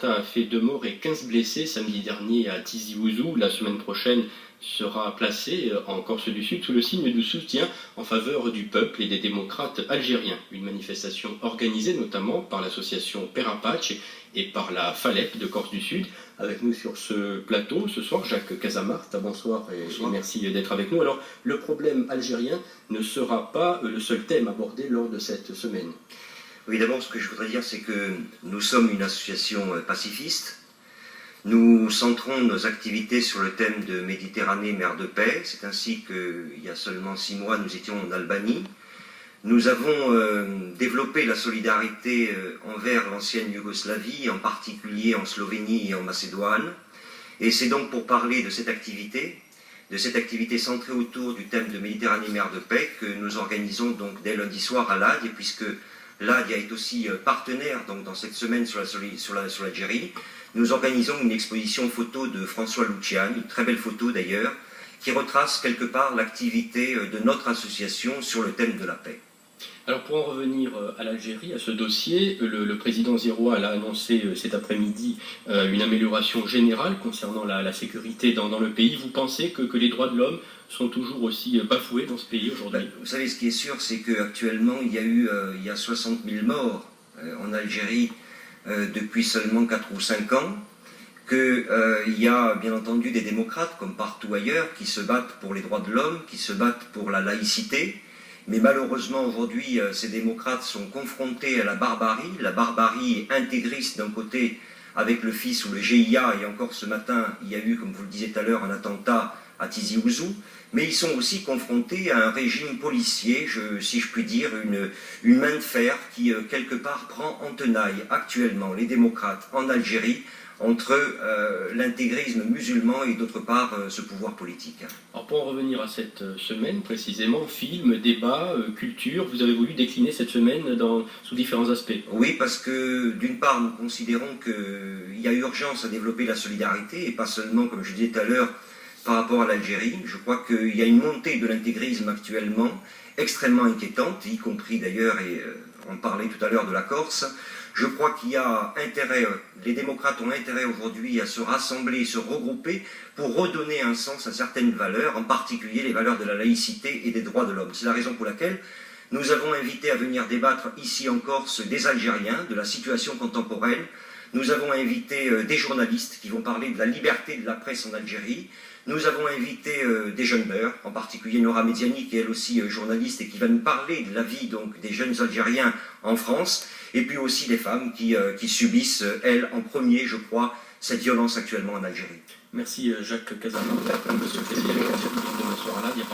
attentat a fait 2 morts et 15 blessés samedi dernier à Tizi Ouzou. La semaine prochaine sera placée en Corse du Sud sous le signe du soutien en faveur du peuple et des démocrates algériens. Une manifestation organisée notamment par l'association Père Apache et par la FALEP de Corse du Sud. Avec nous sur ce plateau ce soir, Jacques Casamarta, bonsoir et merci d'être avec nous. Alors, le problème algérien ne sera pas le seul thème abordé lors de cette semaine. Oui, d'abord, ce que je voudrais dire, c'est que nous sommes une association pacifiste. Nous centrons nos activités sur le thème de Méditerranée, mer de paix. C'est ainsi qu'il y a seulement 6 mois, nous étions en Albanie. Nous avons développé la solidarité envers l'ancienne Yougoslavie, en particulier en Slovénie et en Macédoine. Et c'est donc pour parler de cette activité centrée autour du thème de Méditerranée, mer de paix, que nous organisons donc dès lundi soir à l'ADIE, puisque l'ADIE est aussi partenaire donc, dans cette semaine sur l'Algérie. Nous organisons une exposition photo de François Luciani, une très belle photo d'ailleurs, qui retrace quelque part l'activité de notre association sur le thème de la paix. Alors pour en revenir à l'Algérie, à ce dossier, le président Ziroual a annoncé cet après-midi une amélioration générale concernant la sécurité dans le pays. Vous pensez que les droits de l'homme sont toujours aussi bafoués dans ce pays aujourd'hui? Vous savez, ce qui est sûr, c'est qu'actuellement, il y a 60 000 morts en Algérie depuis seulement 4 ou 5 ans, qu'il y a bien entendu des démocrates, comme partout ailleurs, qui se battent pour les droits de l'homme, qui se battent pour la laïcité. Mais malheureusement, aujourd'hui, ces démocrates sont confrontés à la barbarie intégriste d'un côté avec le FIS ou le GIA, et encore ce matin, il y a eu, comme vous le disiez tout à l'heure, un attentat à Tizi Ouzou, mais ils sont aussi confrontés à un régime policier, si je puis dire, une main de fer qui, quelque part, prend en tenaille actuellement les démocrates en Algérie, entre l'intégrisme musulman et d'autre part ce pouvoir politique. Alors pour en revenir à cette semaine précisément, film, débat, culture, vous avez voulu décliner cette semaine sous différents aspects. Oui, parce que d'une part nous considérons qu'il y a urgence à développer la solidarité et pas seulement, comme je disais tout à l'heure, par rapport à l'Algérie. Je crois qu'il y a une montée de l'intégrisme actuellement extrêmement inquiétante, y compris d'ailleurs, et on parlait tout à l'heure de la Corse. Je crois qu'il y a intérêt, les démocrates ont intérêt aujourd'hui à se rassembler, se regrouper pour redonner un sens à certaines valeurs, en particulier les valeurs de la laïcité et des droits de l'homme. C'est la raison pour laquelle nous avons invité à venir débattre ici en Corse des Algériens, de la situation contemporaine. Nous avons invité des journalistes qui vont parler de la liberté de la presse en Algérie. Nous avons invité des jeunes mœurs, en particulier Nora Mediani, qui est elle aussi journaliste et qui va nous parler de la vie donc, des jeunes Algériens en France, et puis aussi des femmes qui subissent, elles, en premier, je crois, cette violence actuellement en Algérie. Merci Jacques Casamarta, monsieur le président.